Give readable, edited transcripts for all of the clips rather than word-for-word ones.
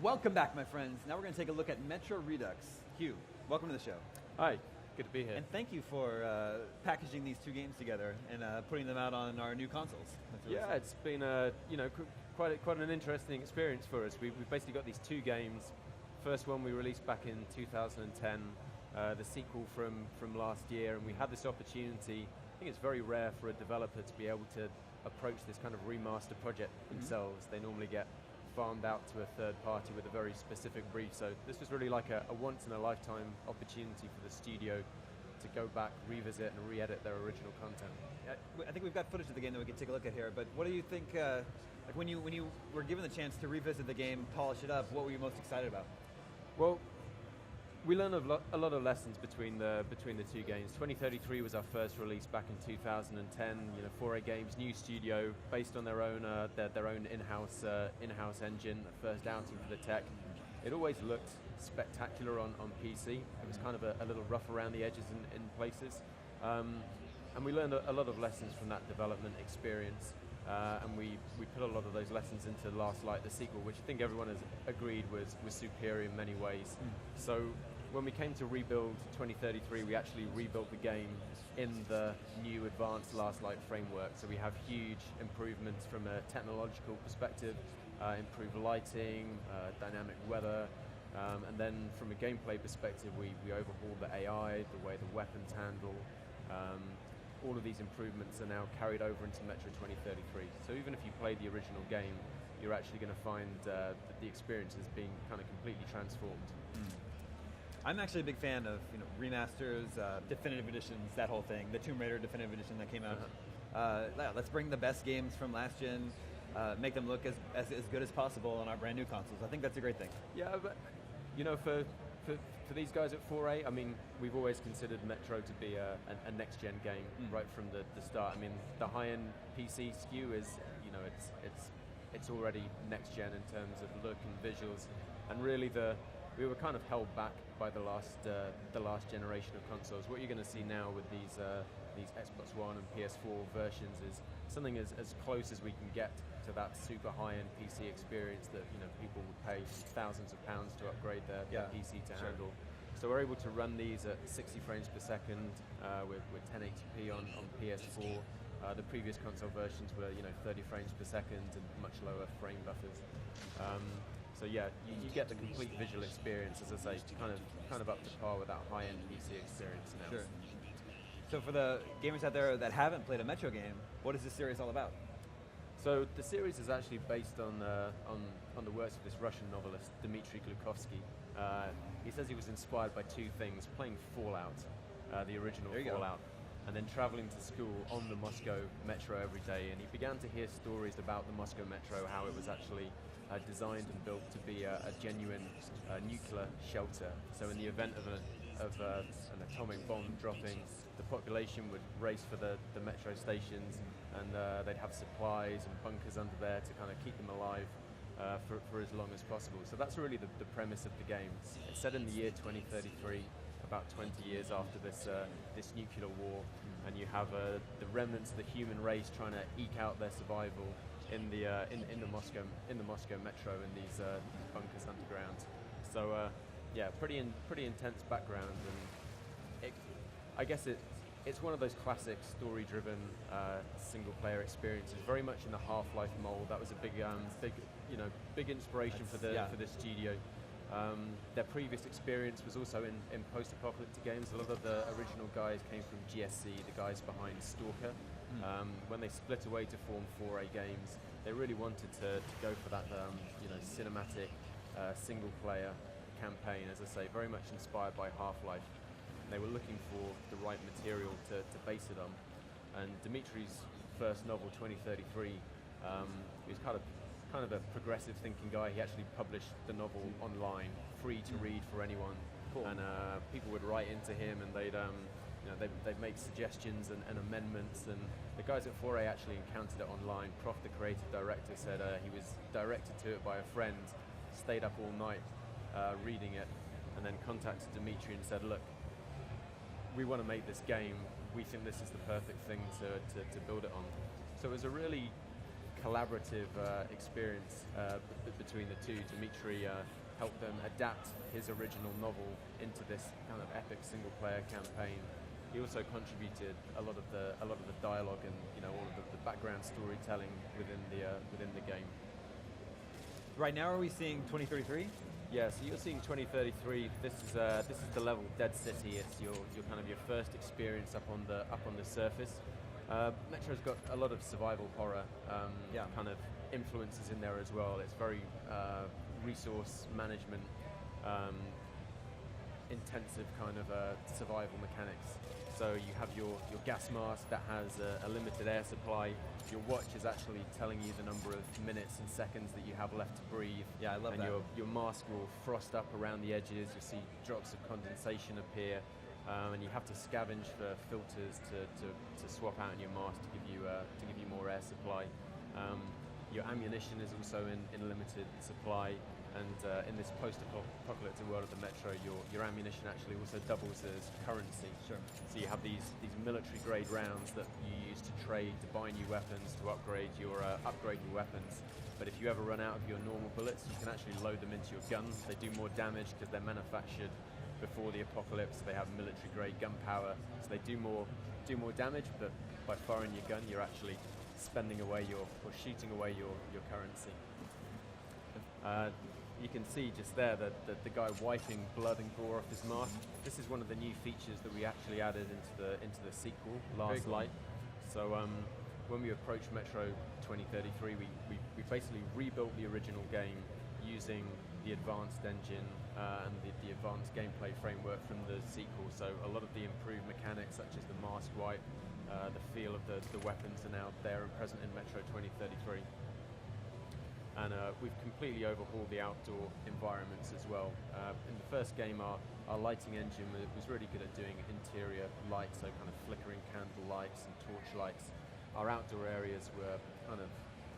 Welcome back, my friends. Now we're going to take a look at Metro Redux. Hugh, welcome to the show. Hi, good to be here. And thank you for packaging these two games together and putting them out on our new consoles. Really it's been quite an interesting experience for us. We've basically got these two games. First one we released back in 2010, the sequel from last year, and we had this opportunity. I think it's very rare for a developer to be able to approach this kind of remaster project themselves. They normally get farmed out to a third party with a very specific brief. So this was really like a once-in-a-lifetime opportunity for the studio to go back, revisit, and re-edit their original content. I think we've got footage of the game that we can take a look at here, but what do you think, like when you were given the chance to revisit the game, polish it up, what were you most excited about? Well, we learned a lot of lessons between the two games. 2033 was our first release back in 2010. 4A Games, new studio, based on their own in-house engine, the first outing for the tech. It always looked spectacular on PC. It was kind of a little rough around the edges in places. And we learned a lot of lessons from that development experience. And we put a lot of those lessons into Last Light, the sequel, which I think everyone has agreed was superior in many ways. So when we came to rebuild 2033, we actually rebuilt the game in the new advanced Last Light framework. So we have huge improvements from a technological perspective, improved lighting, dynamic weather, and then from a gameplay perspective, we overhauled the AI, the way the weapons handle. All of these improvements are now carried over into Metro 2033. So even if you play the original game, you're actually going to find that the experience is being kind of completely transformed. I'm actually a big fan of remasters, definitive editions, that whole thing. The Tomb Raider definitive edition that came out. Let's bring the best games from last gen, make them look as good as possible on our brand new consoles. I think that's a great thing. Yeah, but for these guys at 4A, I mean, we've always considered Metro to be a next-gen game right from the start. I mean, the high-end PC SKU is, it's already next-gen in terms of look and visuals, and really we were kind of held back by the last generation of consoles. What you're going to see now with these Xbox One and PS4 versions is something as close as we can get to that super high-end PC experience that people would pay thousands of pounds to upgrade their PC to handle. So we're able to run these at 60 frames per second with 1080p on PS4. The previous console versions were 30 frames per second and much lower frame buffers. So yeah, you get the complete visual experience, as I say, kind of up to par with that high-end PC experience now. Sure. So for the gamers out there that haven't played a Metro game, what is this series all about? So the series is actually based on the works of this Russian novelist, Dmitry Glukovsky. He says he was inspired by two things: playing Fallout, the original Fallout, and then traveling to school on the Moscow Metro every day. And he began to hear stories about the Moscow Metro, how it was actually designed and built to be a genuine nuclear shelter. So in the event of an atomic bomb dropping, the population would race for the metro stations, and they'd have supplies and bunkers under there to kind of keep them alive for as long as possible. So that's really the premise of the game. It's set in the year 2033, about 20 years after this nuclear war, and you have the remnants of the human race trying to eke out their survival in the Moscow Metro in these bunkers underground. So pretty intense background, and I guess it's one of those classic story-driven single-player experiences, very much in the Half-Life mold. That was a big inspiration for the studio. Their previous experience was also in post-apocalyptic games. A lot of the original guys came from GSC, the guys behind Stalker. When they split away to form 4A Games, they really wanted to go for that cinematic single-player campaign, as I say, very much inspired by Half-Life. They were looking for the right material to base it on. And Dimitri's first novel, 2033, he was kind of a progressive thinking guy. He actually published the novel online, free to read for anyone. Cool. And people would write into him, and they'd make suggestions and amendments. And the guys at 4A actually encountered it online. Prof, the creative director, said he was directed to it by a friend, stayed up all night reading it, and then contacted Dimitri and said, look, we want to make this game. We think this is the perfect thing to build it on. So it was a really collaborative experience between the two. Dimitri helped them adapt his original novel into this kind of epic single-player campaign. He also contributed a lot of the dialogue and all of the background storytelling within the game. Right now, are we seeing 2033? Yeah, so you're seeing 2033. This is the level Dead City. It's your kind of your first experience up on the surface. Metro's got a lot of survival horror kind of influences in there as well. It's very resource management intensive kind of survival mechanics. So you have your gas mask that has a limited air supply. Your watch is actually telling you the number of minutes and seconds that you have left to breathe. Yeah, I love that. And your mask will frost up around the edges. You'll see drops of condensation appear. And you have to scavenge for filters to swap out in your mask to give you more air supply. Your ammunition is also in limited supply, and in this post-apocalyptic world of the Metro, your ammunition actually also doubles as currency. Sure. So you have these military-grade rounds that you use to trade, to buy new weapons, to upgrade your weapons. But if you ever run out of your normal bullets, you can actually load them into your gun. They do more damage because they're manufactured before the apocalypse. They have military-grade gunpowder, so they do more damage. But by firing your gun, you're actually spending away or shooting away your currency. You can see just there that the guy wiping blood and gore off his mask. This is one of the new features that we actually added into the sequel, Last Light. So when we approached Metro 2033, we basically rebuilt the original game using the advanced engine and the advanced gameplay framework from the sequel. So a lot of the improved mechanics, such as the mask wipe, the feel of the weapons are now there and present in Metro 2033. And we've completely overhauled the outdoor environments as well. In the first game, our lighting engine was really good at doing interior lights, so kind of flickering candle lights and torch lights. Our outdoor areas were kind of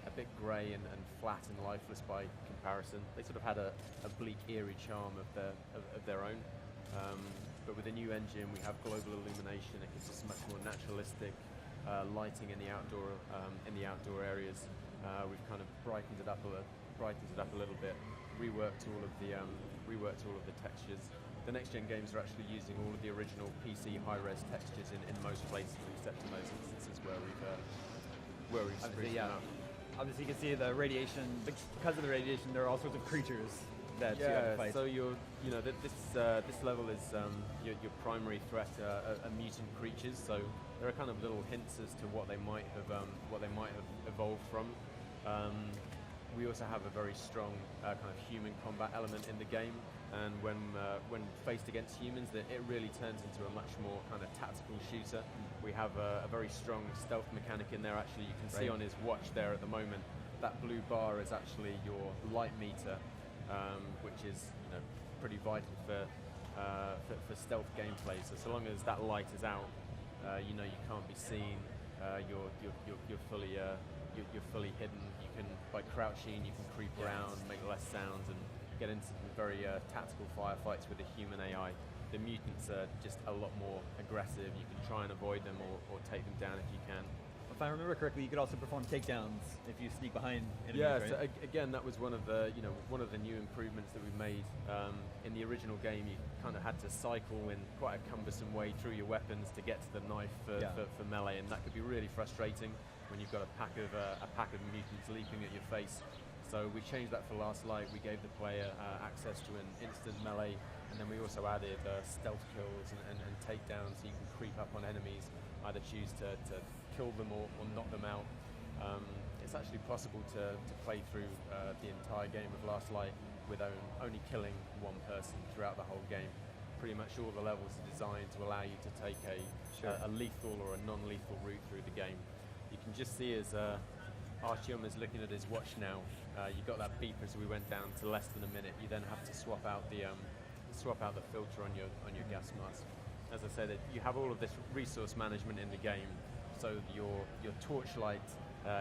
a bit grey and flat and lifeless by comparison. They sort of had a bleak, eerie charm of their own. But with the new engine, we have global illumination. It gives us much more naturalistic lighting in the outdoor areas. We've kind of brightened it up a little bit. Reworked all of the textures. The next gen games are actually using all of the original PC high-res textures in most places, except in those instances where we've spruced them up. Obviously, you can see the radiation. Because of the radiation, there are all sorts of creatures that you have to fight. So this level is your primary threat are mutant creatures. So there are kind of little hints as to what they might have evolved from. We also have a very strong kind of human combat element in the game, and when faced against humans, it really turns into a much more kind of tactical shooter. We have a very strong stealth mechanic in there. Actually, you can see on his watch there at the moment, that blue bar is actually your light meter, which is pretty vital for stealth gameplay. So long as that light is out, you can't be seen. You're fully hidden. You can, by crouching, you can creep around, make less sounds, and get into some very tactical firefights with the human AI. The mutants are just a lot more aggressive. You can try and avoid them or take them down if you can. If I remember correctly, you could also perform takedowns if you sneak behind enemies, yeah, right? So again, that was one of the new improvements that we made. In the original game, you kind of had to cycle in quite a cumbersome way through your weapons to get to the knife for melee, and that could be really frustrating when you've got a pack of mutants leaping at your face. So we changed that for Last Light. We gave the player access to an instant melee, and then we also added stealth kills and takedowns, so you can creep up on enemies, either choose to kill them or knock them out. It's actually possible to play through the entire game of Last Light with only killing one person throughout the whole game. Pretty much all the levels are designed to allow you to take a lethal or a non-lethal route through the game. You can just see as Artyom is looking at his watch now. You got that beep as we went down to less than a minute. You then have to swap out the filter on your gas mask. As I said, you have all of this resource management in the game. So your torchlight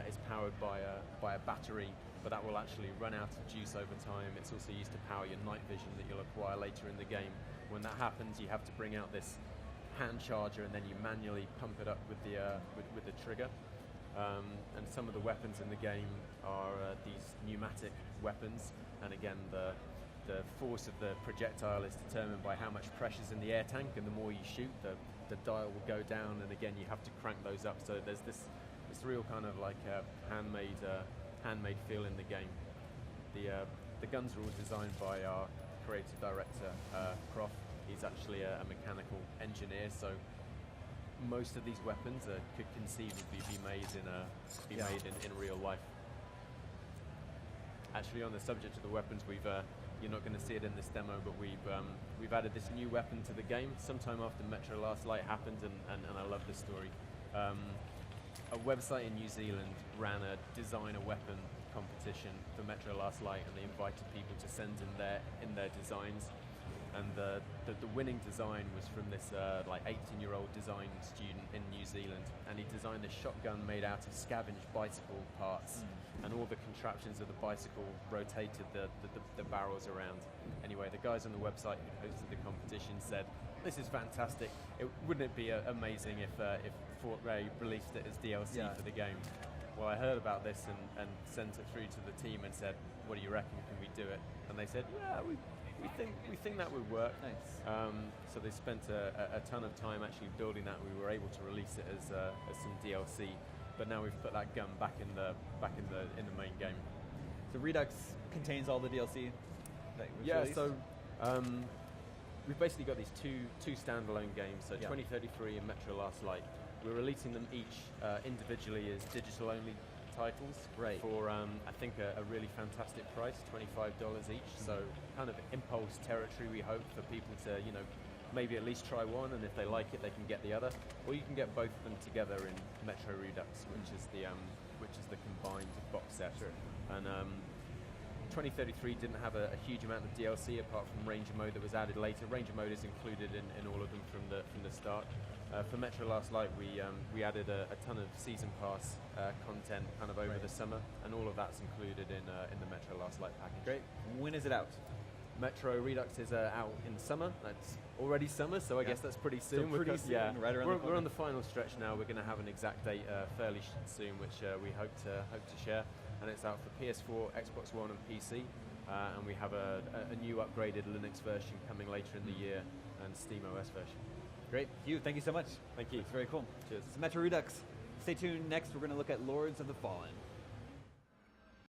is powered by a battery, but that will actually run out of juice over time. It's also used to power your night vision that you'll acquire later in the game. When that happens, you have to bring out this hand charger, and then you manually pump it up with the trigger. And some of the weapons in the game are these pneumatic weapons, and again the force of the projectile is determined by how much pressure's in the air tank, and the more you shoot, the dial will go down, and again you have to crank those up, so there's this real kind of like handmade feel in the game. The guns are all designed by our creative director, Croft. He's actually a mechanical engineer, so most of these weapons could conceivably be made in real life. Actually, on the subject of the weapons, you're not going to see it in this demo, but we've added this new weapon to the game sometime after Metro Last Light happened, and I love this story. A website in New Zealand ran a design a weapon competition for Metro Last Light, and they invited people to send in their designs. And the winning design was from this like 18-year-old design student in New Zealand, and he designed a shotgun made out of scavenged bicycle parts, and all the contraptions of the bicycle rotated the barrels around. Anyway, the guys on the website who hosted the competition said, "This is fantastic. Wouldn't it be amazing if Fort Ray released it as DLC for the game?" Well, I heard about this and sent it through to the team and said, "What do you reckon? Can we do it?" And they said, "Yeah, we think that would work." Nice. So they spent a ton of time actually building that. We were able to release it as some DLC, but now we've put that gun back in the main game. So Redux contains all the DLC that was released? So we've basically got these two standalone games. So 2033 and Metro Last Light. We're releasing them each individually as digital only titles for I think a really fantastic price, $25 each. So kind of impulse territory, we hope, for people to maybe at least try one, and if they like it they can get the other, or you can get both of them together in Metro Redux, which is the combined box set. Sure. And 2033 didn't have a huge amount of DLC apart from Ranger Mode that was added later. Ranger Mode is included in all of them from the start. For Metro Last Light, we added a ton of season pass content kind of over the summer, and all of that's included in the Metro Last Light package. Great. When is it out? Metro Redux is out in summer. That's already summer, so I guess that's pretty soon. So pretty soon, right around the corner. We're on the final stretch now. We're going to have an exact date fairly soon, which we hope to share. And it's out for PS4, Xbox One, and PC. And we have a new upgraded Linux version coming later in the year, and Steam OS version. Great. Hugh, thank you so much. Thank you. It's very cool. Cheers. It's Metro Redux. Stay tuned. Next, we're going to look at Lords of the Fallen.